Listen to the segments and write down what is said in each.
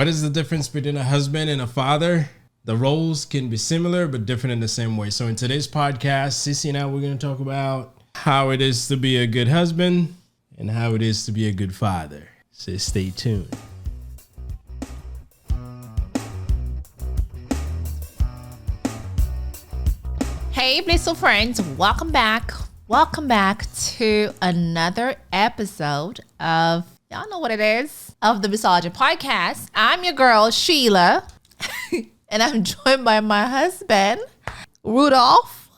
What is the difference between a husband and a father? The roles can be similar, but different in the same way. So in today's podcast, Sissy and I, we're going to talk about how it is to be a good husband and how it is to be a good father. So stay tuned. Hey, Blissful friends, welcome back. Welcome back to another episode of, y'all know what it is, of the Blissology Podcast. I'm your girl, Sheila, and I'm joined by my husband, Rudolph.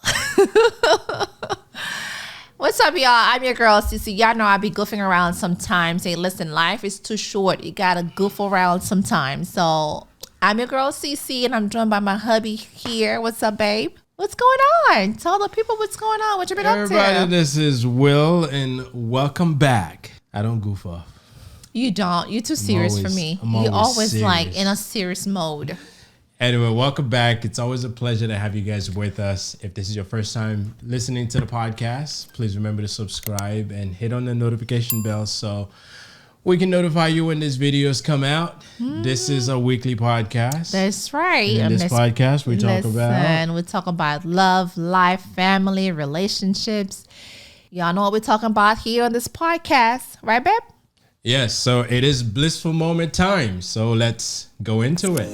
What's up, y'all? I'm your girl, Sissy. Y'all know I be goofing around sometimes. Hey, listen, life is too short. You gotta goof around sometimes. So I'm your girl, Sissy, and I'm joined by my hubby here. What's up, babe? What's going on? Tell the people what's going on. What you been up to? This is Will, and welcome back. I don't goof off. You don't. You're too serious for me. You're always serious. Like in a serious mode. Anyway, welcome back. It's always a pleasure to have you guys with us. If this is your first time listening to the podcast, please remember to subscribe and hit on the notification bell so we can notify you when these videos come out. This is a weekly podcast. That's right. In this podcast, we talk about love, life, family, relationships. Y'all know what we're talking about here on this podcast. Right, babe? Yes. So it is blissful moment time. So let's go into it.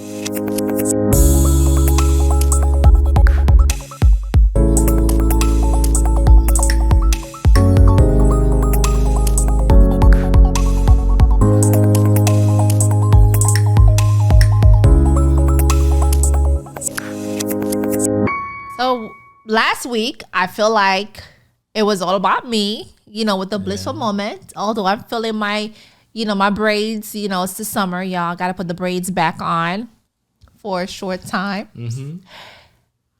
Last week, I feel like it was all about me, with the blissful moment. Although I'm feeling my braids, it's the summer, y'all. Got to put the braids back on for a short time. Mm-hmm.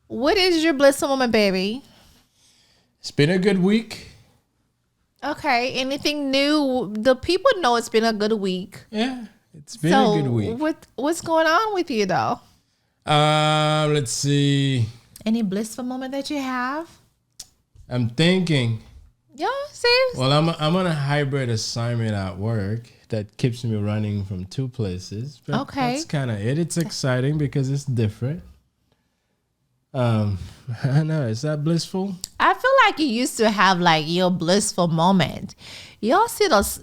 What is your blissful moment, baby? It's been a good week. Okay. Anything new? The people know it's been a good week. Yeah, it's been a good week. What's going on with you, though? Let's see. Any blissful moment that you have? I'm thinking. Yeah, serious? Well, I'm on a hybrid assignment at work that keeps me running from two places. But okay. That's kind of it. It's exciting because it's different. I don't know. Is that blissful? I feel like you used to have like your blissful moment. You guys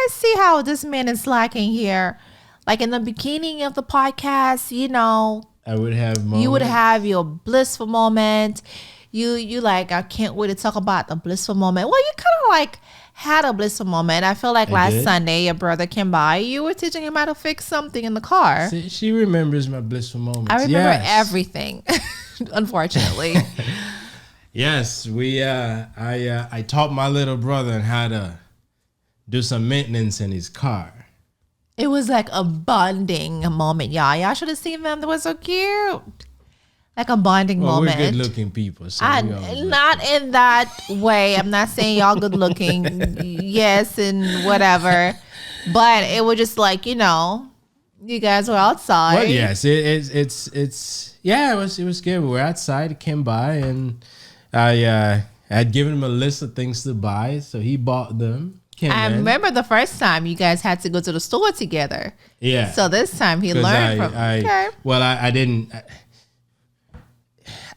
see how this man is lacking here? Like in the beginning of the podcast, I would have moments. You would have your blissful moment. You like, I can't wait to talk about the blissful moment. Well, you kind of like had a blissful moment. I feel like last Sunday, your brother came by. You were teaching him how to fix something in the car. See, she remembers my blissful moments. I remember everything, unfortunately. Yes, I taught my little brother on how to do some maintenance in his car. It was like a bonding moment, y'all. Y'all should have seen them. They were so cute. Like a bonding moment. We're good-looking people. So not in that way. I'm not saying y'all good-looking. Yes, and whatever. But it was just like, you guys were outside. Well, yes, it was good. We were outside. He came by, and I had given him a list of things to buy, so he bought them. Remember the first time you guys had to go to the store together. Yeah. So this time he learned I didn't.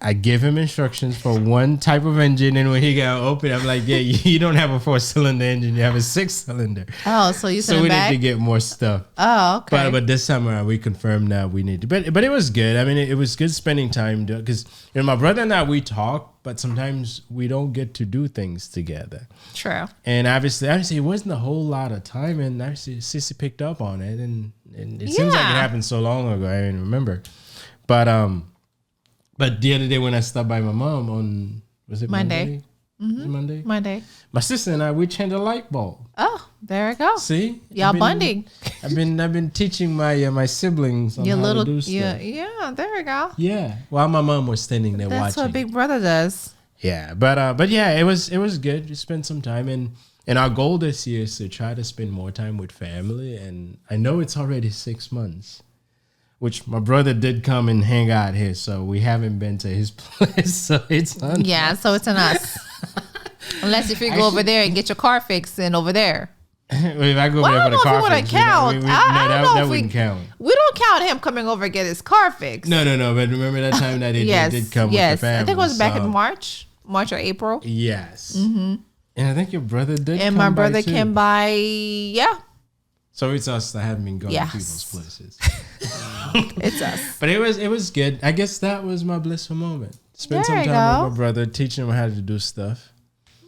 I gave him instructions for one type of engine, and when he got open, I'm like, yeah, you don't have a 4-cylinder engine, you have a 6-cylinder. Oh, so you sent we back? need to get more stuff. Oh, okay. But this summer we confirmed that we need to. But it was good. I mean, it was good spending time because my brother and I, we talk, but sometimes we don't get to do things together. True. And obviously it wasn't a whole lot of time, and obviously Sissy picked up on it, and it seems like it happened so long ago I didn't remember. But the other day when I stopped by my mom on, was it Monday? Mm-hmm. Was it Monday? Monday. My sister and I, we changed a light bulb. Oh, there we go. See? Y'all bonding. I've been teaching my siblings on how to do stuff. Yeah, there we go. Yeah. While my mom was standing there watching. That's what Big Brother does. Yeah. But yeah, it was good. We spent some time, and our goal this year is to try to spend more time with family, and I know it's already 6 months. Which my brother did come and hang out here, so we haven't been to his place, so it's on us. So it's on us. Unless if you go over there and get your car fixed and over there. If I go Well, there I for the don't know if car we want fix, to count. I don't know that if wouldn't count. we don't count him coming over to get his car fixed. No. But remember that time that he did come with the family. I think it was back in March or April. Yes. Mm-hmm. And I think your brother did. And my brother came by. Yeah. So it's us that haven't been going to people's places. It's us. But it was good. I guess that was my blissful moment. Spend some There time you with my brother, teaching him how to do stuff.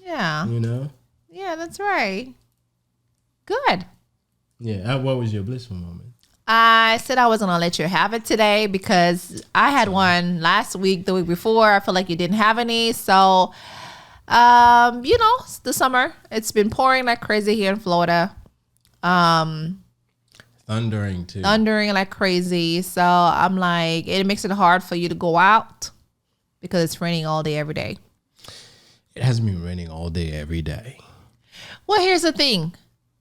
Yeah. You know? Yeah, that's right. Good. Yeah. What was your blissful moment? I said I was going to let you have it today because I had one last week, the week before. I feel like you didn't have any. So, it's the summer. It's been pouring like crazy here in Florida. Thundering too. Thundering like crazy. So I'm like, it makes it hard for you to go out because it's raining all day, every day. It has been raining all day, every day. Well, here's the thing.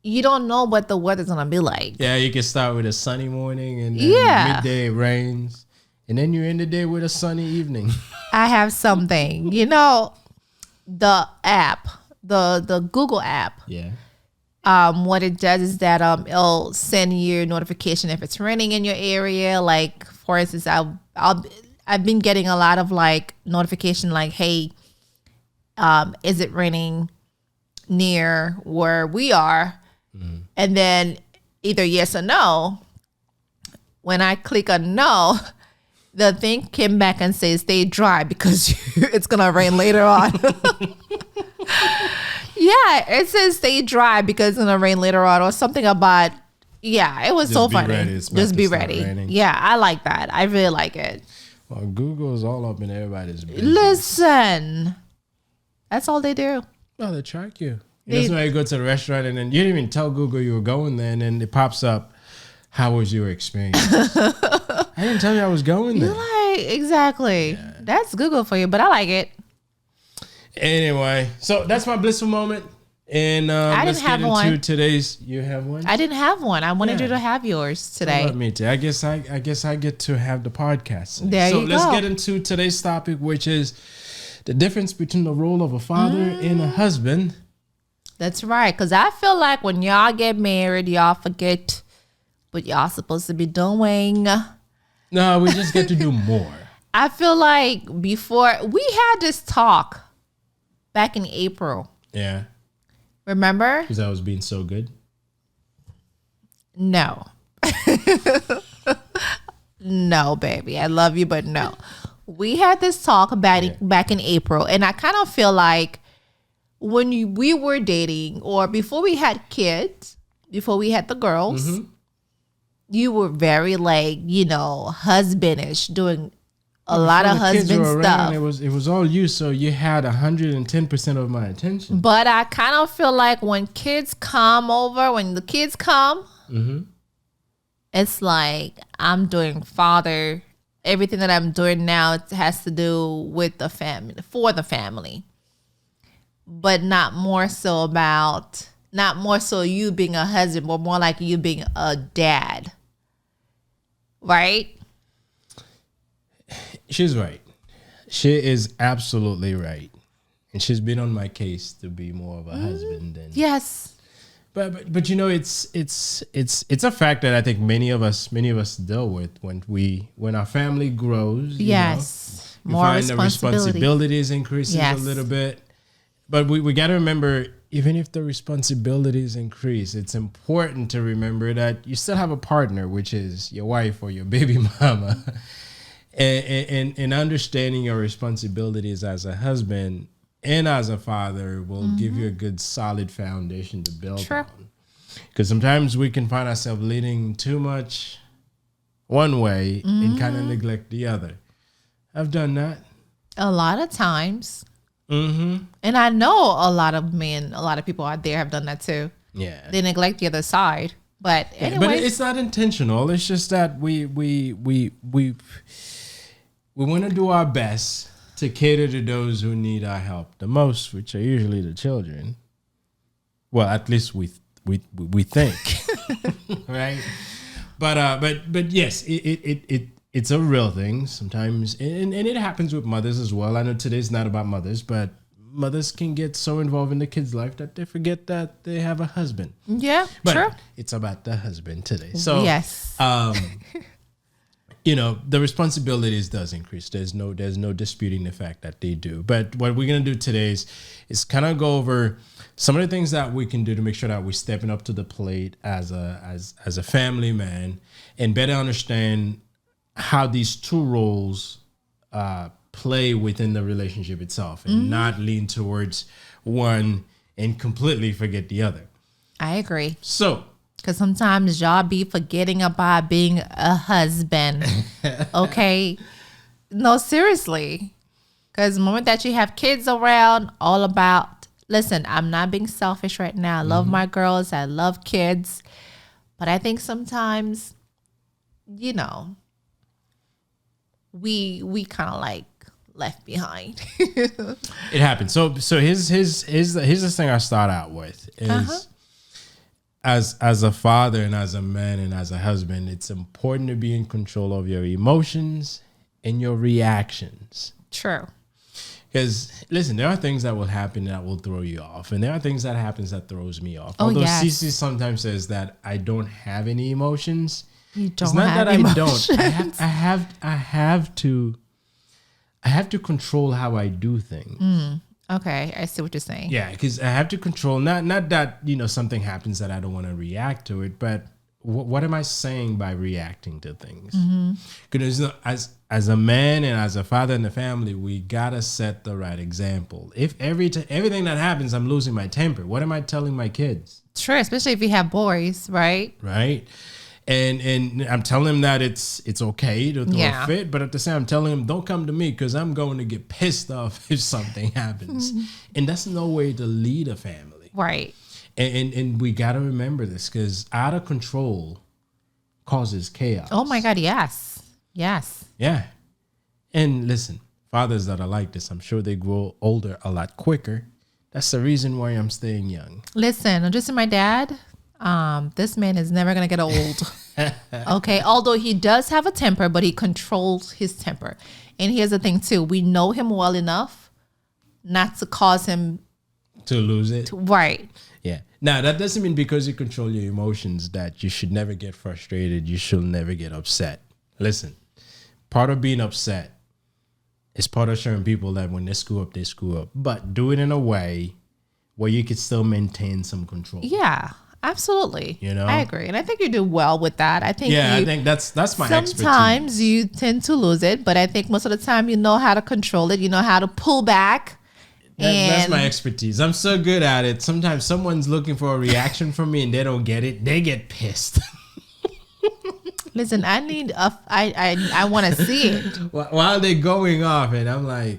You don't know what the weather's going to be like. Yeah, you can start with a sunny morning and then midday it rains. And then you end the day with a sunny evening. I have something. The app, the Google app. Yeah. What it does is that it'll send you notification if it's raining in your area. Like, for instance, I've been getting a lot of like notification like, hey, is it raining near where we are? Mm-hmm. And then either yes or no. When I click on no, the thing came back and says stay dry because it's gonna rain later on. Yeah, it says stay dry because it's gonna rain later on, or something about. Yeah, it was so funny. Just be ready. Raining. Yeah, I like that. I really like it. Well, Google's all up in everybody's business. Listen, that's all they do. Well, they track you. That's why you go to the restaurant and then you didn't even tell Google you were going there, and then it pops up. How was your experience? I didn't tell you I was going there. You're like, exactly. Yeah. That's Google for you, but I like it. Anyway, so that's my blissful moment. And let's get into today's. You have one? I didn't have one. I wanted you to have yours today. Me too. I guess I get to have the podcast today. There you go. So let's get into today's topic, which is the difference between the role of a father and a husband. That's right. Because I feel like when y'all get married, y'all forget what y'all supposed to be doing. No, we just get to do more. I feel like before we had this talk back in April. Yeah. Remember? Because I was being so good. No. No, baby. I love you, but no. We had this talk back in April, and I kind of feel like when we were dating or before we had kids, before we had the girls, you were very like, husbandish, doing a lot of husband stuff. It was all you, so you had 110% of my attention. But I kind of feel like when the kids come, it's like I'm doing father. Everything that I'm doing now has to do with the family, for the family. But not more so you being a husband, but more like you being a dad. Right? She's right. She is absolutely right. And she's been on my case to be more of a husband than. Yes. But it's a fact that I think many of us deal with when our family grows. Yes. More find the responsibilities increases a little bit. But we got to remember, even if the responsibilities increase, it's important to remember that you still have a partner, which is your wife or your baby mama. And understanding your responsibilities as a husband and as a father will give you a good solid foundation to build on. Because sometimes we can find ourselves leaning too much one way and kind of neglect the other. I've done that. A lot of times. And I know a lot of people out there have done that too. Yeah. They neglect the other side. But anyway. But it's not intentional. It's just that we want to do our best to cater to those who need our help the most, which are usually the children. Well, at least we think, right? But yes, it's a real thing sometimes, and it happens with mothers as well. I know today's not about mothers, but mothers can get so involved in the kids' life that they forget that they have a husband. Yeah, But true. it's about the husband today. So Yes. the responsibilities does increase. There's no disputing the fact that they do. But what we're gonna do today is kind of go over some of the things that we can do to make sure that we're stepping up to the plate as a family man and better understand how these two roles play within the relationship itself and not lean towards one and completely forget the other. I agree. So, Because sometimes y'all be forgetting about being a husband. Okay? No, seriously. Because the moment that you have kids around, all about, listen, I'm not being selfish right now. I love my girls. I love kids. But I think sometimes, we kind of like left behind. it happens. So here's the thing I start out with is as a father and as a man and as a husband, it's important to be in control of your emotions and your reactions. True. Because listen, there are things that will happen that will throw you off, and there are things that happens that throws me off. Oh, Although yes. Cece sometimes says that I don't have any emotions. You don't It's not have that emotions. I have to control how I do things. Okay, I see what you're saying. Yeah, because I have to control not that something happens that I don't want to react to it, but what am I saying by reacting to things? Because as a man and as a father in the family, we gotta set the right example. If everything that happens, I'm losing my temper, what am I telling my kids? True, especially if you have boys, right? Right. And I'm telling him that it's okay to throw a fit, but at the same time, I'm telling him don't come to me because I'm going to get pissed off if something happens. And that's no way to lead a family. Right. And we got to remember this because out of control causes chaos. Oh my God, yes. Yes. Yeah. And listen, fathers that are like this, I'm sure they grow older a lot quicker. That's the reason why I'm staying young. Listen, just my dad, this man is never going to get old. Okay. Although he does have a temper, but he controls his temper. And here's the thing too. We know him well enough not to cause him to lose it. Right. Yeah. Now, that doesn't mean because you control your emotions that you should never get frustrated. You should never get upset. Listen, part of being upset is part of showing people that when they screw up, they screw up. But do it in a way where you can still maintain some control. Yeah, absolutely. I agree. And I think you do well with that. I think I think that's my expertise. Sometimes you tend to lose it, but I think most of the time you know how to control it. You know how to pull back. That's my expertise. I'm so good at it. Sometimes someone's looking for a reaction from me and they don't get it. They get pissed. Listen, I want to see it. While they're going off and I'm like,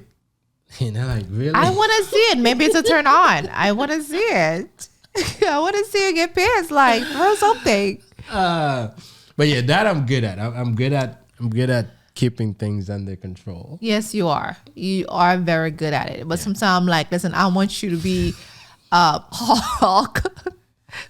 they're like, really? I want to see it. Maybe it's a turn on. I want to see it. I want to see you get pissed. Like, throw something. But yeah, that I'm good at. I'm good at keeping things under control. Yes, you are. You are very good at it. But sometimes I'm like, listen, I want you to be Hulk,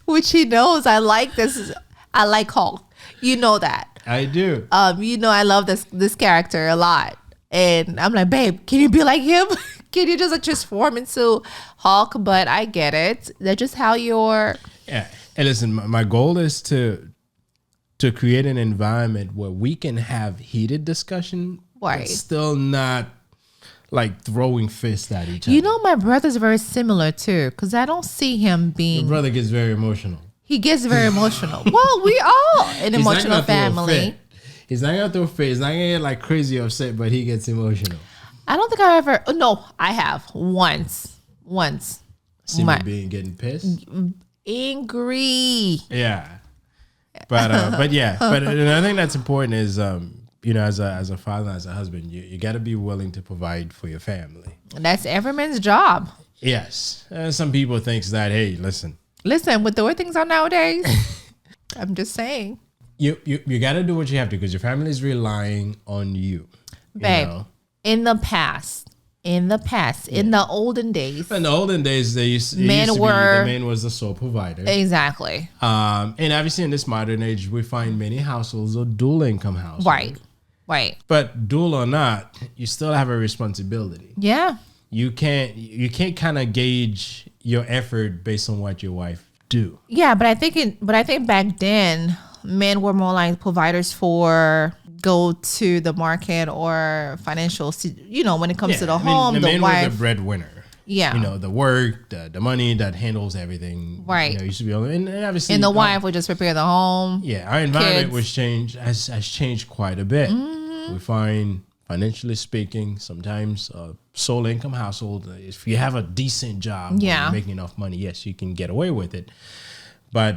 which he knows I like this. I like Hulk. You know that. I do. I love this character a lot. And I'm like, babe, can you be like him? Can you just like transform into Hulk? But I get it. That's just how you're. Yeah. And listen, my goal is to create an environment where we can have heated discussion, right? But still not like throwing fists at each other. My brother's very similar too, because I don't see him being. Your brother gets very emotional. He gets very emotional. Well, we all an emotional family. He's not gonna throw a fit. He's not gonna get like crazy upset, but he gets emotional. I don't think I ever. No, I have once. See me getting pissed, angry. Yeah, but another thing that's important is as a father, as a husband, you got to be willing to provide for your family. That's every man's job. Yes, some people think that. Hey, listen, with the way things are nowadays, I'm just saying. You got to do what you have to because your family is relying on you. Babe, in the olden days. In the olden days, the man was the sole provider. Exactly. And obviously in this modern age, we find many households are dual income households. Right. But dual or not, you still have a responsibility. Yeah. you can't kind of gauge your effort based on what your wife do. Yeah, but I think back then men were more like providers for go to the market or financial, when it comes to the home, the the man wife. was the breadwinner. Yeah. The work, the money that handles everything. Right. Used to be able, and obviously. And the wife would just prepare the home. Yeah, our environment kids. has changed quite a bit. We find, financially speaking, sometimes a sole income household, if you have a decent job, yeah, you're making enough money, yes, you can get away with it. But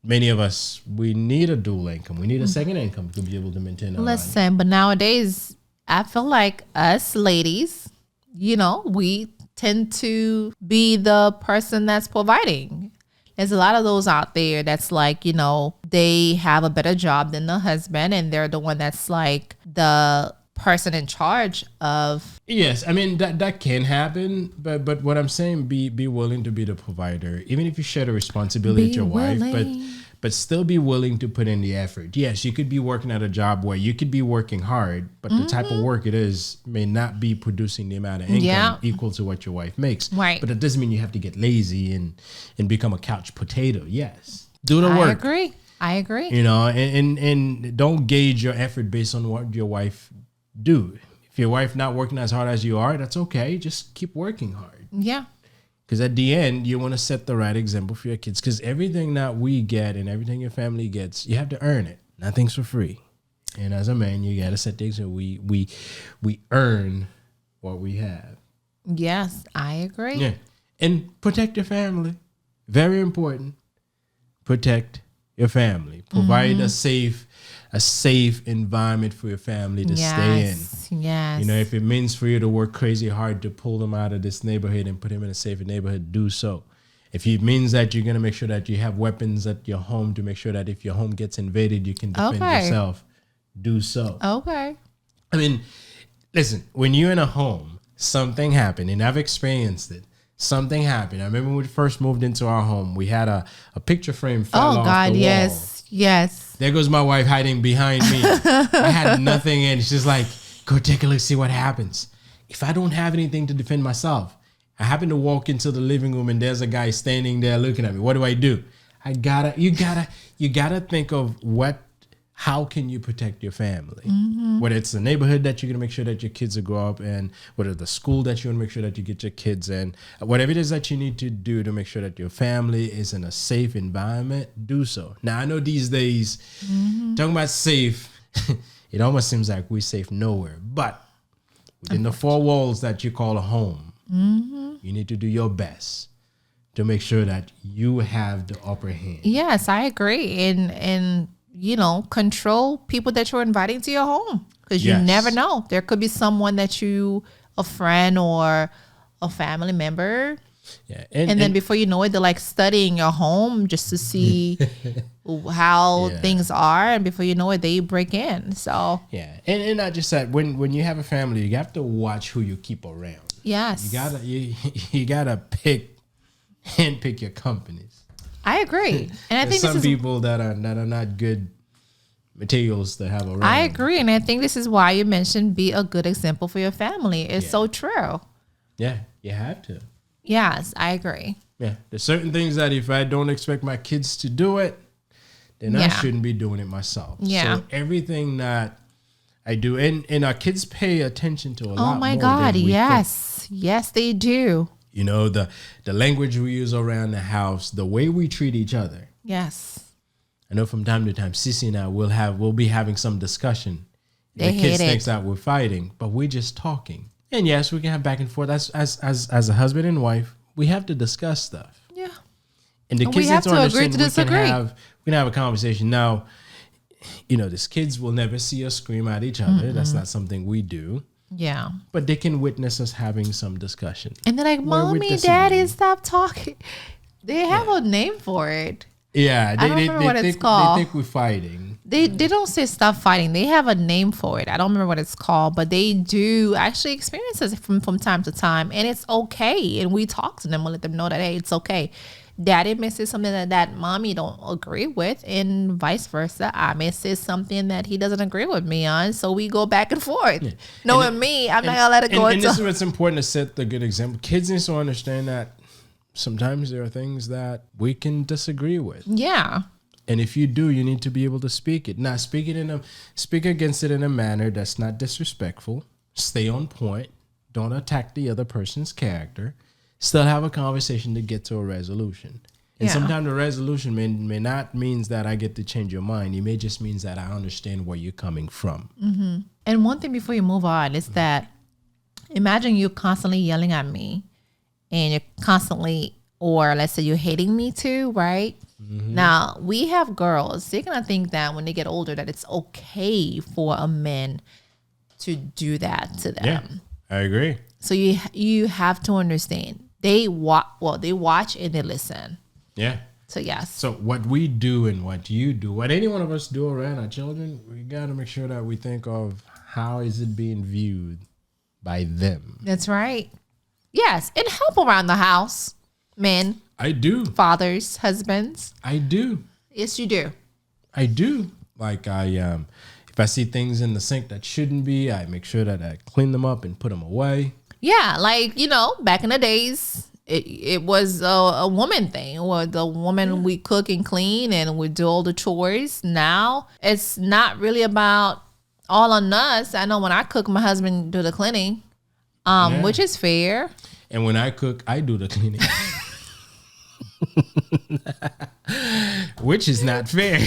many of us, we need a dual income. We need a second income to be able to maintain our life. But nowadays, I feel like us ladies, we tend to be the person that's providing. There's a lot of those out there that's like, they have a better job than the husband and they're the one that's like the person in charge of. Yes, I mean that can happen, but what I'm saying, be willing to be the provider, even if you share the responsibility with your wife, but still be willing to put in the effort. Yes, you could be working at a job where you could be working hard, but the type of work it is may not be producing the amount of income equal to what your wife makes. Right. But that doesn't mean you have to get lazy and become a couch potato. Yes, do the work. I agree. And don't gauge your effort based on what your wife do. If your wife not working as hard as you are, that's okay. Just keep working hard. Yeah. Because at the end, you want to set the right example for your kids. Because everything that we get and everything your family gets, you have to earn it. Nothing's for free. And as a man, you got to set the example. We earn what we have. Yes, I agree. Yeah. And protect your family. Very important. Protect your family. Provide a safe environment for your family to stay in. Yes. If it means for you to work crazy hard to pull them out of this neighborhood and put them in a safer neighborhood, do so. If it means that you're going to make sure that you have weapons at your home to make sure that if your home gets invaded, you can defend yourself, do so. Okay. I mean, listen, when you're in a home, something happened, and I've experienced it. Something happened. I remember when we first moved into our home, we had a picture frame fell off the wall. Yes. There goes my wife hiding behind me. I had nothing in. She's like, go take a look, see what happens. If I don't have anything to defend myself, I happen to walk into the living room and there's a guy standing there looking at me. What do? You gotta think of how can you protect your family? Whether it's the neighborhood that you're going to make sure that your kids will grow up in, whether the school that you want to make sure that you get your kids in, whatever it is that you need to do to make sure that your family is in a safe environment, do so. Now, I know these days, talking about safe, it almost seems like we're safe nowhere. But within the four walls that you call a home, you need to do your best to make sure that you have the upper hand. Yes, I agree. And control people that you're inviting to your home because you never know. There could be someone that a friend or a family member. Yeah. And then before you know it, they're like studying your home just to see how things are. And before you know it, they break in. So, yeah. And not just that, when you have a family, you have to watch who you keep around. Yes. You gotta handpick your companies. I agree. And I think some people that are not good materials to have around. I agree. And I think this is why you mentioned be a good example for your family. It's so true. Yeah, you have to. Yes, I agree. Yeah. There's certain things that if I don't expect my kids to do it, then I shouldn't be doing it myself. Yeah. So everything that I do, and our kids pay attention to a lot more. Oh my God, than we yes. think. Yes, they do. The language we use around the house, the way we treat each other. Yes. I know from time to time, Sissy and I we'll be having some discussion. The kids think that we're fighting, but we're just talking. And yes, we can have back and forth. As a husband and wife, we have to discuss stuff. Yeah. And the kids have need to agree to disagree. We can have a conversation. Now, these kids will never see us scream at each other. Mm-hmm. That's not something we do. Yeah. But they can witness us having some discussion. And they're like, Mommy, Daddy, stop talking. They have a name for it. Yeah. I don't remember what it's called. They think we're fighting. They don't say stop fighting. They have a name for it. I don't remember what it's called, but they do actually experience it from time to time. And it's okay. And we talk to them. We'll let them know that, hey, it's okay. daddy may say something that mommy don't agree with, and vice versa. I may say something that he doesn't agree with me on, so we go back and forth. Yeah. Knowing me, I'm not gonna let it go. And this is what's important to set the good example. Kids need to understand that sometimes there are things that we can disagree with. Yeah. And if you do, you need to be able to speak it. Now, speak against it in a manner that's not disrespectful. Stay on point. Don't attack the other person's character. Still have a conversation to get to a resolution. And sometimes the resolution may not means that I get to change your mind. It may just means that I understand where you're coming from. Mm-hmm. And one thing before you move on is that imagine you constantly yelling at me and you're constantly, or let's say you're hating me too, right? Mm-hmm. Now, we have girls. They're going to think that when they get older that it's okay for a man to do that to them. Yeah, I agree. So you have to understand. They watch and they listen. Yeah. So, yes. So what we do and what you do, what any one of us do around our children, we got to make sure that we think of how is it being viewed by them. That's right. Yes. And help around the house, men. I do. Fathers, husbands. I do. Yes, you do. I do. Like if I see things in the sink that shouldn't be, I make sure that I clean them up and put them away. Yeah, like, back in the days, it was a woman thing. Or the woman, we cook and clean and we do all the chores. Now, it's not really about all on us. I know when I cook, my husband do the cleaning, which is fair. And when I cook, I do the cleaning. Which is not fair.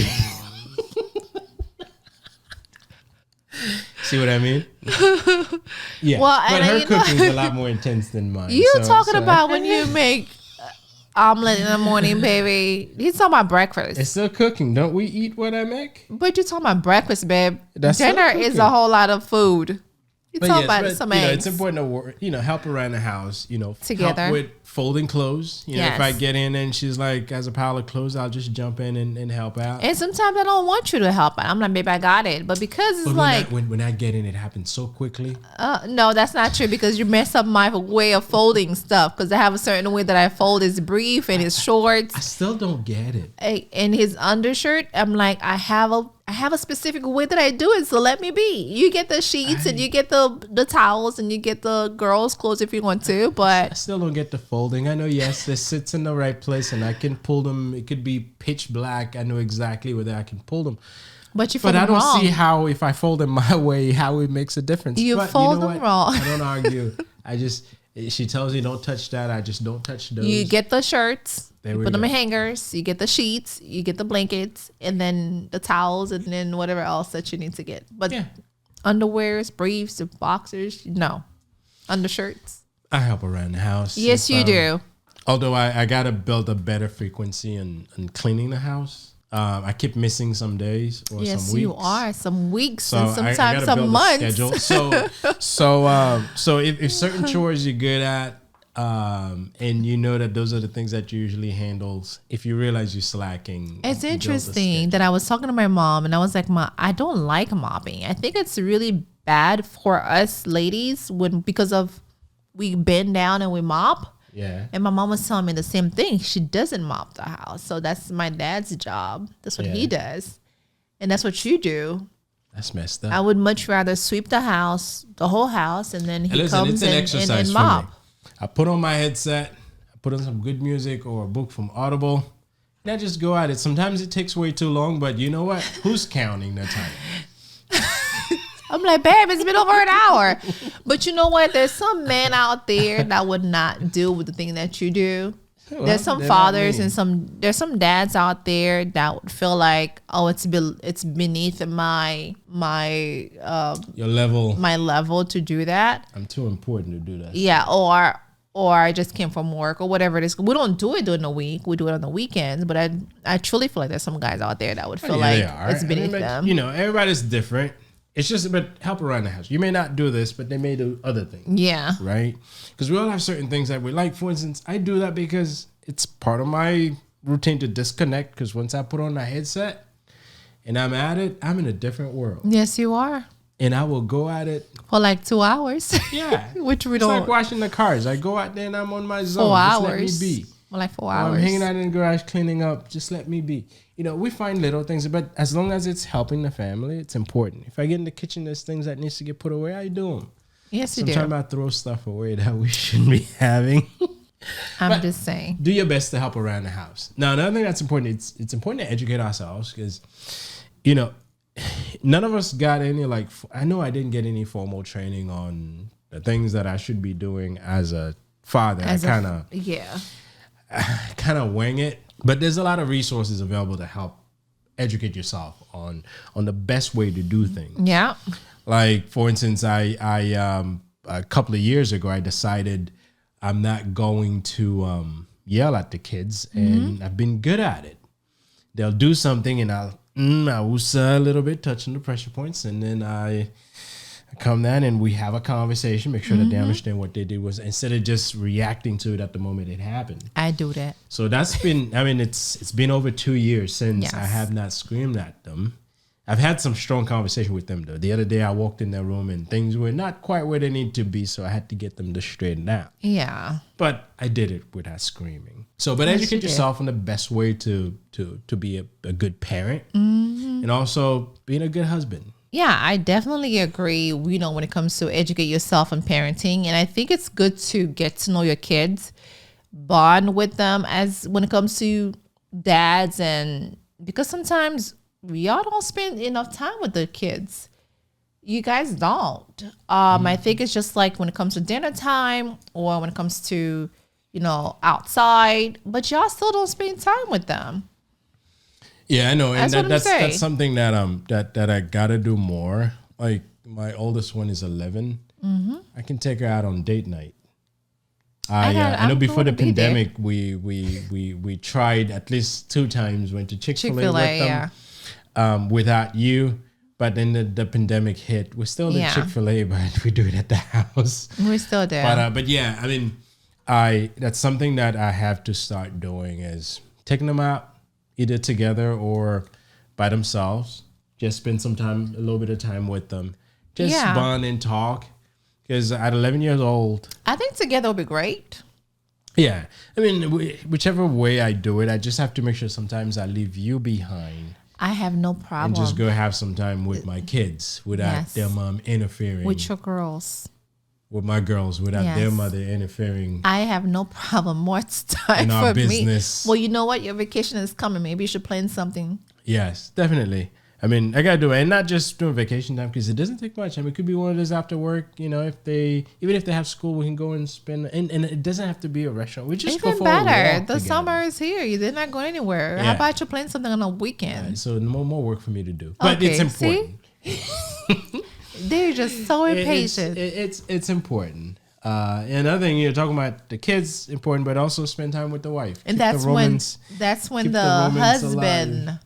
See what I mean? Yeah. Well, but her cooking is a lot more intense than mine. You're talking about when you make omelet in the morning, baby. He's talking about breakfast. It's still cooking. Don't we eat what I make? But you're talking about breakfast, babe. That's dinner is a whole lot of food. You're talking about some eggs. It's important to work, help around the house, together. Help with folding clothes. If I get in and she's like, has a pile of clothes, I'll just jump in and help out. And sometimes I don't want you to help out. I'm like, babe, I got it. But because it's when I get in, it happens so quickly. No, that's not true because you mess up my way of folding stuff because I have a certain way that I fold his brief and his shorts. I still don't get it. And his undershirt, I'm like, I have a specific way that I do it, so let me be. You get the sheets and you get the towels and you get the girls' clothes if you want to, but I still don't get the folding. I know, yes, this sits in the right place and I can pull them. It could be pitch black. I know exactly where I can pull them. But you fold them wrong. But I don't see how, if I fold them my way, how it makes a difference. You fold them wrong. I don't argue. She tells you don't touch that. I just don't touch those. You get the shirts. You put them in hangers. You get the sheets. You get the blankets, and then the towels, and then whatever else that you need to get. But underwears, briefs, boxers, no. Undershirts. I help around the house. Yes, you do. Although I gotta build a better frequency in cleaning the house. I keep missing some days or some weeks. Yes, you are. Some weeks so and sometimes some months. So if certain chores you're good at, and you know that those are the things that you usually handle, if you realize you're slacking. It's interesting that I was talking to my mom and I was like, Ma, I don't like mopping. I think it's really bad for us ladies because of we bend down and we mop. Yeah. And my mom was telling me the same thing. She doesn't mop the house. So that's my dad's job. That's what he does. And that's what you do. That's messed up. I would much rather sweep the house, the whole house, and then he comes and mop. I put on my headset, I put on some good music or a book from Audible, and I just go at it. Sometimes it takes way too long, but you know what? Who's counting the time? I'm like, babe, it's been over an hour. But you know what? There's some men out there that would not do with the thing that you do. Well, there's some fathers and there's some dads out there that would feel like, oh, it's beneath my your level, my level to do that. I'm too important to do that. Yeah, or I just came from work or whatever it is. We don't do it during the week. We do it on the weekends. But I truly feel like there's some guys out there that would feel like it's beneath them. Everybody's different. It's just about help around the house. You may not do this, but they may do other things. Yeah. Right? Because we all have certain things that we like. For instance, I do that because it's part of my routine to disconnect. Because once I put on my headset and I'm at it, I'm in a different world. Yes, you are. And I will go at it. For like 2 hours. Yeah. Which we it's don't. It's like washing the cars. I go out there and I'm on my zone. 4 hours. Just let me be. for like 4 Or hours. I'm hanging out in the garage cleaning up. Just let me be. You know, we find little things, but as long as it's helping the family, it's important. If I get in the kitchen, there's things that needs to get put away, I do them. Yes, you do. Sometimes I throw stuff away that we shouldn't be having. I'm just saying. Do your best to help around the house. Now, another thing that's important, it's important to educate ourselves because, you know, none of us got any, like, I know I didn't get any formal training on the things that I should be doing as a father. I kind of wing it. But there's a lot of resources available to help educate yourself on the best way to do things. Yeah. Like, for instance, I a couple of years ago, I decided I'm not going to yell at the kids, and I've been good at it. They'll do something, and I'll a little bit, touching the pressure points, and then I come down and we have a conversation, make sure that they understand what they did was, instead of just reacting to it at the moment it happened. I do that. So that's been, I mean, it's been over 2 years since I have not screamed at them. I've had some strong conversation with them though. The other day I walked in their room and things were not quite where they need to be, so I had to get them to straighten out. Yeah. But I did it without screaming. So, but educate yourself on the best way to be a good parent, and also being a good husband. Yeah, I definitely agree. You know, when it comes to educate yourself and parenting, and I think it's good to get to know your kids, bond with them as when it comes to dads, and because sometimes we all don't spend enough time with the kids. You guys don't. I think it's just like when it comes to dinner time or when it comes to, you know, outside, but y'all still don't spend time with them. Yeah, I know, and that's something that that I gotta do more. Like my oldest one is 11. I can take her out on date night. I know before the pandemic, we tried at least 2 times, went to Chick-fil-A with them, without you. But then the pandemic hit. We're still in Chick-fil-A, but we do it at the house. We're still there. But yeah, I mean, that's something that I have to start doing is taking them out, either together or by themselves. Just spend some time, a little bit of time with them. Just bond and talk. Because at 11 years old, I think together would be great. Yeah. I mean, whichever way I do it, I just have to make sure sometimes I leave you behind. I have no problem. And just go have some time with my kids without their mom interfering. With your girls. With my girls, without their mother interfering. I have no problem. More time in our business. Well, you know what? Your vacation is coming. Maybe you should plan something. Yes, definitely. I mean, I gotta do it, and not just during vacation time because it doesn't take much. I mean, it could be one of those after work. You know, even if they have school, we can go and spend. And it doesn't have to be a restaurant. We just even go for better. a walk The together. summer is here. They're not going anywhere. How about you plan something on a weekend? Right, so more work for me to do, but it's important. They're just so impatient. It's important. Another thing, you're talking about the kids important, but also spend time with the wife. And that's when the husband. Alive.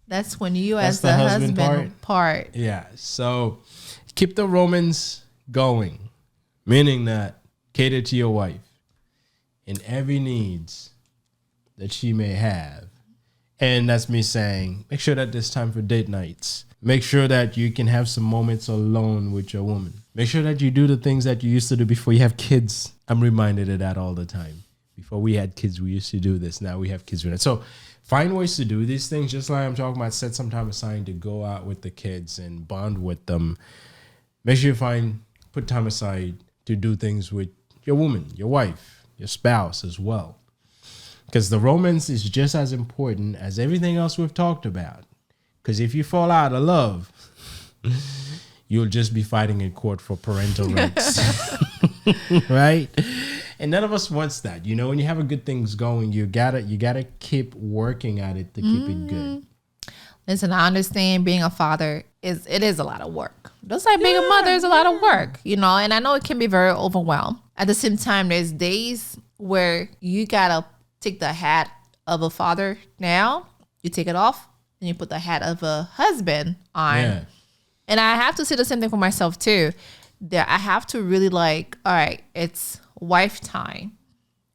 That's when you as the husband part. Yeah. So keep the romance going, meaning that cater to your wife in every needs that she may have. And that's me saying, make sure that there's time for date nights. Make sure that you can have some moments alone with your woman. Make sure that you do the things that you used to do before you have kids. I'm reminded of that all the time. Before we had kids, we used to do this. Now we have kids with it. So find ways to do these things, just like I'm talking about. Set some time aside to go out with the kids and bond with them. Make sure you put time aside to do things with your woman, your wife, your spouse as well. Because the romance is just as important as everything else we've talked about. Because if you fall out of love, you'll just be fighting in court for parental rights. Right? And none of us wants that. You know, when you have a good things going, you gotta keep working at it to keep it good. Listen, I understand being a father is a lot of work. Just like being a mother is a lot of work, you know, and I know it can be very overwhelmed. At the same time, there's days where you gotta take the hat of a father now, you take it off, and you put the hat of a husband on. Yeah. And I have to say the same thing for myself too. That I have to really all right, it's wife time.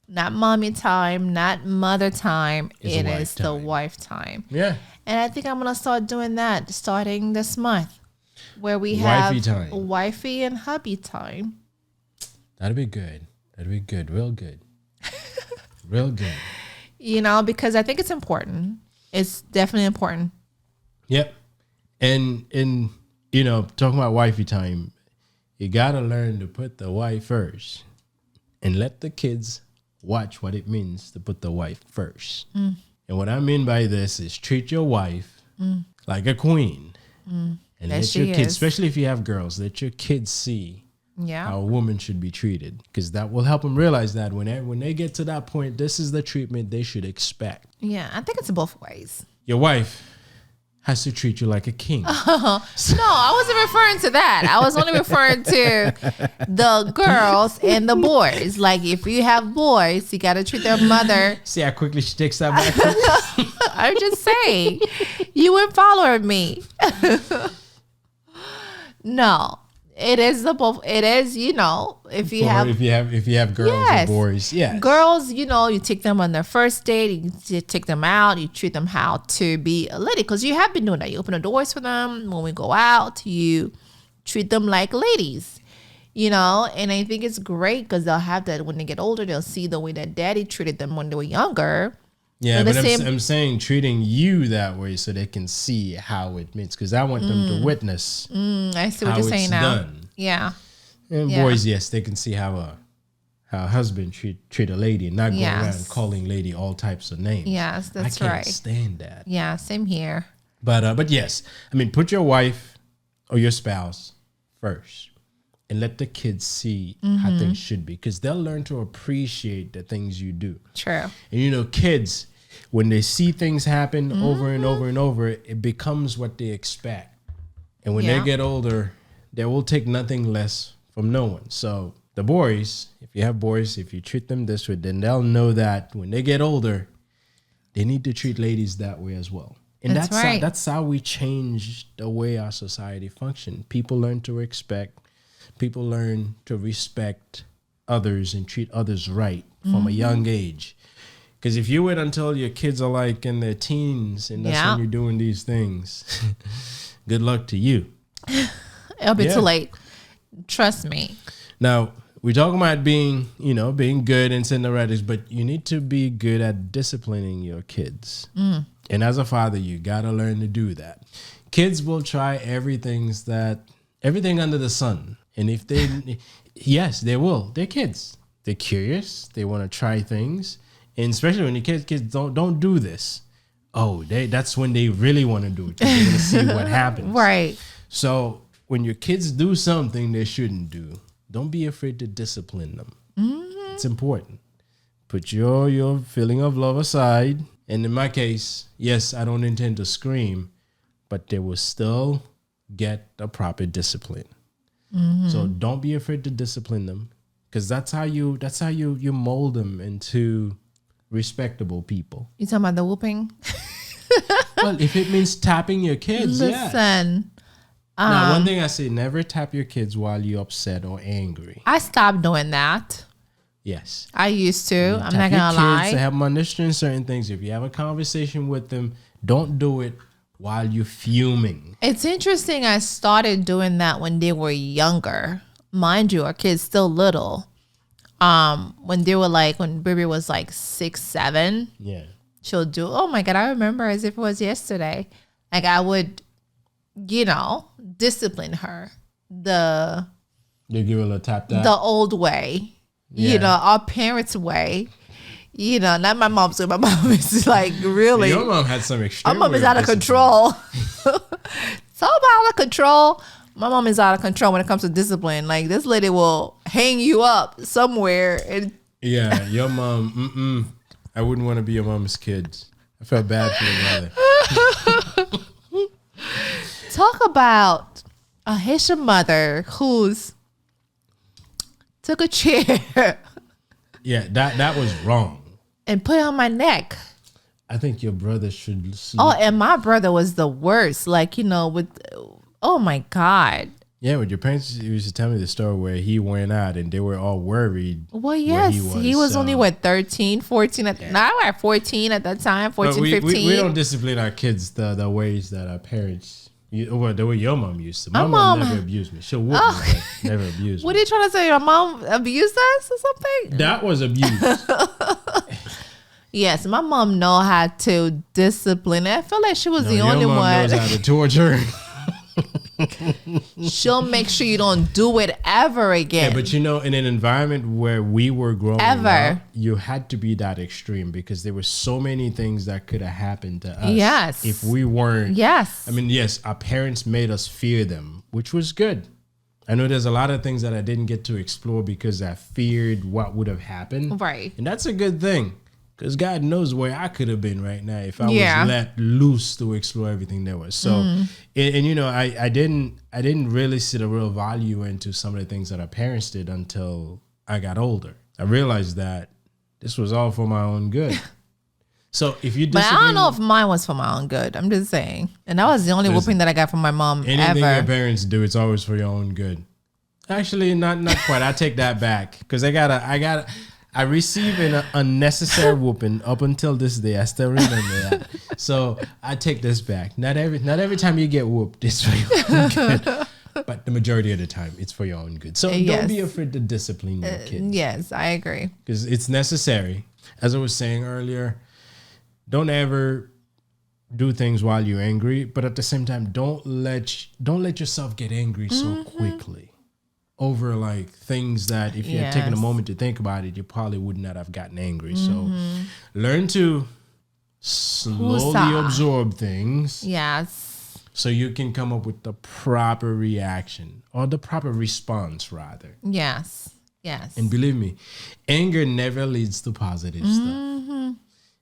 Not mommy time, not mother time. It is the wife time. Yeah. And I think I'm going to start doing that starting this month, where we have wifey and hubby time. That'd be good. Real good. Real good. Because I think it's important. It's definitely important. Yep. And talking about wifey time, you got to learn to put the wife first and let the kids watch what it means to put the wife first. And what I mean by this is treat your wife like a queen. And let your kids, especially if you have girls, let your kids see how a woman should be treated, because that will help them realize that when they get to that point, this is the treatment they should expect. Yeah, I think it's both ways. Your wife has to treat you like a king. No, I wasn't referring to that. I was only referring to the girls and the boys. Like, if you have boys, you got to treat their mother. See how quickly she takes that back? I'm just saying. You weren't following me. No. It is the both. It is, if you have girls or boys, yes. Girls, you take them on their first date, you take them out, you treat them how to be a lady, because you have been doing that. You open the doors for them when we go out. You treat them like ladies, and I think it's great because they'll have that when they get older. They'll see the way that daddy treated them when they were younger. Yeah, but I'm saying treating you that way so they can see how it means, because I want them to witness. I see what you're saying now. Done. Yeah. And boys, yes, they can see how a husband treat a lady and not go around calling lady all types of names. Yes, that's right. I can't stand that. Yeah, same here. But yes, put your wife or your spouse first and let the kids see how things should be, because they'll learn to appreciate the things you do. True. And kids, when they see things happen over and over and over, it becomes what they expect. And when they get older, they will take nothing less from no one. So the boys, if you have boys, if you treat them this way, then they'll know that when they get older, they need to treat ladies that way as well. And that's right. That's how we change the way our society functions. People learn to respect. People learn to respect others and treat others right from a young age. Because if you wait until your kids are like in their teens and that's when you're doing these things, good luck to you. It'll be too late. Trust me. Now, we're talking about being good and setting the right, but you need to be good at disciplining your kids. And as a father, you got to learn to do that. Kids will try everything under the sun. And if they, yes, they will. They're kids. They're curious. They want to try things. And especially when the kids don't do this. Oh, that's when they really want to do it. They're going to see what happens. Right. So when your kids do something they shouldn't do, don't be afraid to discipline them. It's important. Put your feeling of love aside. And in my case, yes, I don't intend to scream, but they will still get the proper discipline. So don't be afraid to discipline them, because that's how you mold them into respectable people. You talking about the whooping? Well, if it means tapping your kids, listen. Now, one thing I say, never tap your kids while you're upset or angry. I stopped doing that. Yes. I used to. I'm not going to lie. To have them understand certain things. If you have a conversation with them, don't do it while you're fuming. It's interesting. I started doing that when they were younger. Mind you, our kids still little. When baby was like 6, 7. Yeah. She'll do, oh my God, I remember as if it was yesterday. Like I would, discipline her. You give her a little tap tap. The old way. Our parents' way. Not my mom's way. My mom is like really. Your mom had some extreme. My mom is out of control. So out of control. My mom is out of control when it comes to discipline. Like this lady will hang you up somewhere. And yeah, your mom. I wouldn't want to be your mom's kids. I felt bad for your mother. Talk about a Haitian mother who's took a chair. Yeah, that was wrong. And put it on my neck. I think your brother should sleep. Oh, and my brother was the worst. Like, oh my God. Yeah, but your parents used to tell me the story where he went out and they were all worried. Well, yes. He was only, 13, 14. Now I was 14 at that time, 14, 15. We don't discipline our kids the ways that our parents, the way your mom used to. My mom never abused me. She'll whoop me, but never abused me. What are you trying to say? Your mom abused us or something? That was abuse. Yes, my mom know how to discipline. I feel like she was the your only mom one. knows how to torture. She'll make sure you don't do it ever again. Yeah, but in an environment where we were growing up, you had to be that extreme because there were so many things that could have happened to us. Yes. If we weren't. Yes. I mean, yes, our parents made us fear them, which was good. I know there's a lot of things that I didn't get to explore because I feared what would have happened. Right. And that's a good thing. Because God knows where I could have been right now if I was let loose to explore everything there was. So, I didn't really see the real value into some of the things that our parents did until I got older. I realized that this was all for my own good. So if you But I don't know if mine was for my own good. I'm just saying. And that was the only whooping that I got from my mom anything ever. your parents do, it's always for your own good. Actually, not quite. I take that back because I received an unnecessary whooping up until this day. I still remember that. So I take this back. Not every time you get whooped, it's for your own good. But the majority of the time, it's for your own good. So don't be afraid to discipline your kids. Yes, I agree. Because it's necessary. As I was saying earlier, don't ever do things while you're angry. But at the same time, don't let yourself get angry so quickly over like things that if you had taken a moment to think about it, you probably would not have gotten angry. So learn to slowly absorb things. Yes. So you can come up with the proper reaction or the proper response rather. Yes. Yes. And believe me, anger never leads to positive stuff.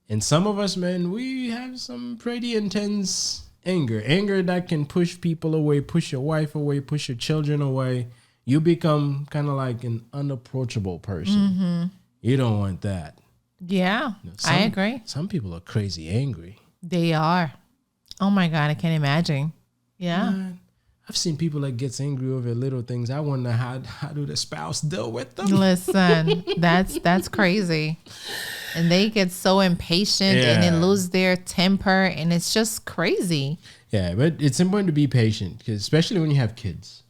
And some of us, man, we have some pretty intense anger. Anger that can push people away, push your wife away, push your children away. You become kind of like an unapproachable person. You don't want that. Yeah, I agree. Some people are crazy angry. They are. Oh my God, I can't imagine. Yeah. Man, I've seen people that gets angry over little things. I wonder how do the spouse deal with them? Listen, that's crazy. And they get so impatient and they lose their temper and it's just crazy. Yeah, but it's important to be patient, because especially when you have kids.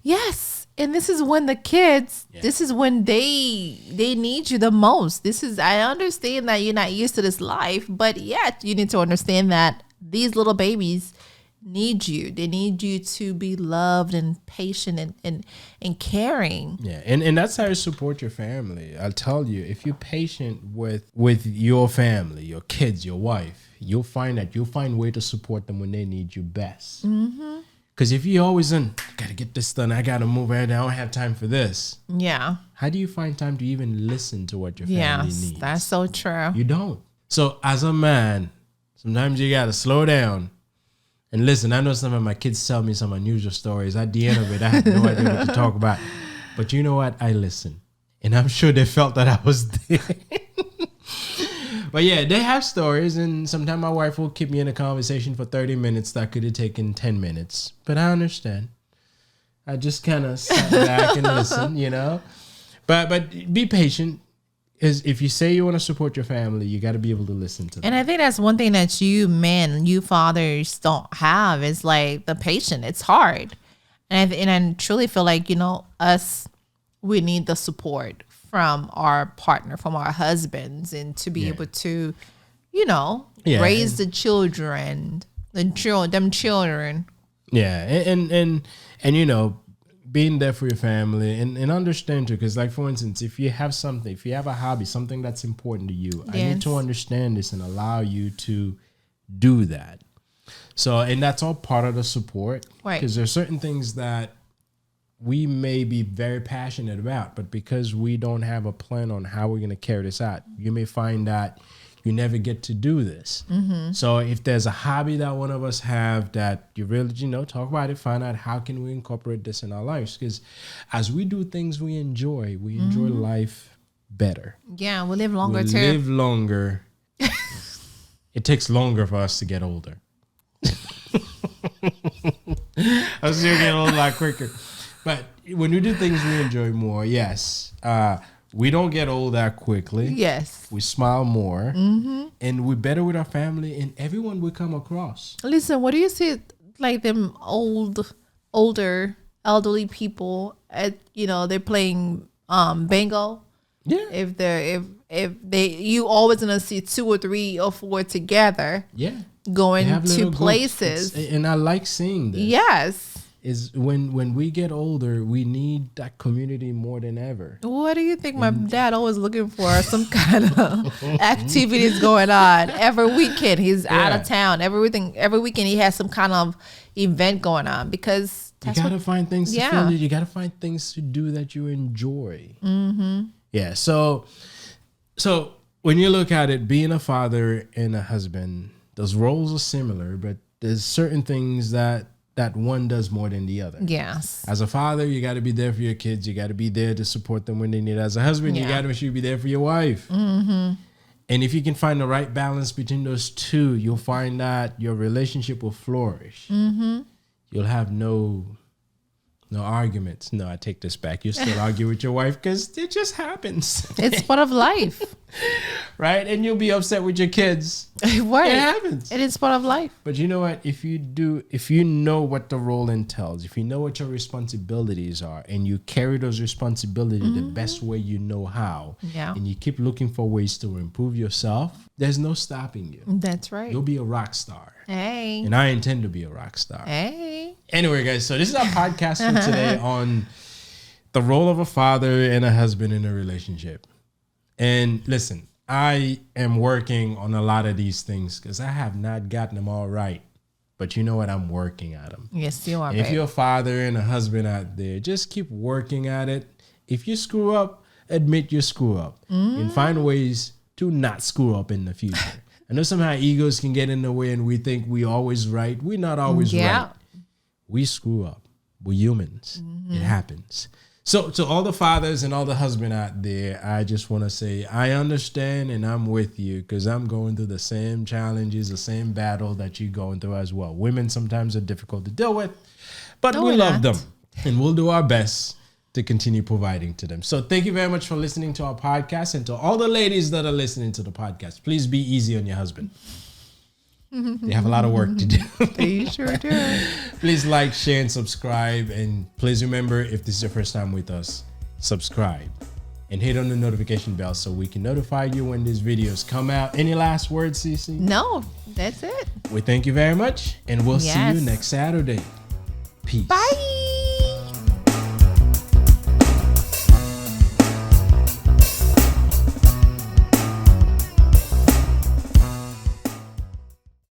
Yes. And this is when the kids, this is when they need you the most. I understand that you're not used to this life, but yet you need to understand that these little babies need you. They need you to be loved and patient and caring. Yeah, and that's how you support your family. I'll tell you, if you're patient with your family, your kids, your wife, you'll find a way to support them when they need you best. Because if you're always I gotta get this done, I gotta move out, I don't have time for this. Yeah. How do you find time to even listen to what your family needs? Yes, that's so true. You don't. So as a man, sometimes you gotta slow down and listen. I know some of my kids tell me some unusual stories. At the end of it, I have no idea what to talk about. But you know what? I listen. And I'm sure they felt that I was there. But yeah, they have stories, and sometimes my wife will keep me in a conversation for 30 minutes that could have taken 10 minutes. But I understand. I just kind of sat back and listen, But be patient. Is if you say you want to support your family, you got to be able to listen to them. And I think that's one thing that you fathers don't have is like the patience. It's hard. And I truly feel like, we need the support from our partner, from our husbands, and to be able to, raise the children, them children. Yeah. And being there for your family and understand too, because like for instance, if you have a hobby, something that's important to you, I need to understand this and allow you to do that. So, and that's all part of the support, right? Because there's certain things that we may be very passionate about, but because we don't have a plan on how we're going to carry this out, you may find that you never get to do this. So if there's a hobby that one of us have that you really, talk about it, find out how can we incorporate this in our lives. Because as we do things we enjoy life better. Yeah, we live longer too. We live longer. It takes longer for us to get older. I was getting old a lot quicker. But when we do things we enjoy more, yes, we don't get old that quickly. Yes. We smile more. And we're better with our family and everyone we come across. Listen, what do you see like them older, elderly people they're playing bingo? Yeah. If if you always gonna see 2 or 3 or 4 together. Yeah. Going They have to little places. and I like seeing this. Yes. Is when we get older, we need that community more than ever. What do you think? My dad always looking for some kind of activities going on every weekend. He's out of town. Every weekend he has some kind of event going on because you gotta find things to Yeah. feel. You gotta find things to do that you enjoy. Yeah. So when you look at it, being a father and a husband, those roles are similar, but there's certain things that one does more than the other. Yes. As a father, you got to be there for your kids. You got to be there to support them when they need it. As a husband, you got to make sure you be there for your wife. And if you can find the right balance between those two, you'll find that your relationship will flourish. You'll have no arguments. No, I take this back. You still argue with your wife because it just happens. It's part of life. Right? And you'll be upset with your kids. Right. It happens. It is part of life. But you know what? If you know what the role entails, if you know what your responsibilities are, and you carry those responsibilities the best way you know how, and you keep looking for ways to improve yourself, there's no stopping you. That's right. You'll be a rock star. Hey. And I intend to be a rock star. Hey. Anyway, guys, so this is our podcast for today on the role of a father and a husband in a relationship. And listen, I am working on a lot of these things because I have not gotten them all right. But you know what? I'm working at them. Yes, you are. And if you're a father and a husband out there, just keep working at it. If you screw up, admit you screw up and find ways to not screw up in the future. I know somehow egos can get in the way and we think we're always right. We're not always right. We screw up. We're humans. It happens. So to all the fathers and all the husbands out there, I just want to say I understand and I'm with you because I'm going through the same challenges, the same battle that you're going through as well. Women sometimes are difficult to deal with, but we love them and we'll do our best to continue providing to them. So thank you very much for listening to our podcast, and to all the ladies that are listening to the podcast, please be easy on your husband. They have a lot of work to do. They sure do. Please like, share, and subscribe. And please remember, if this is your first time with us, subscribe and hit on the notification bell so we can notify you when these videos come out. Any last words, Cece? No, that's it. We thank you very much, and we'll see you next Saturday. Peace. Bye.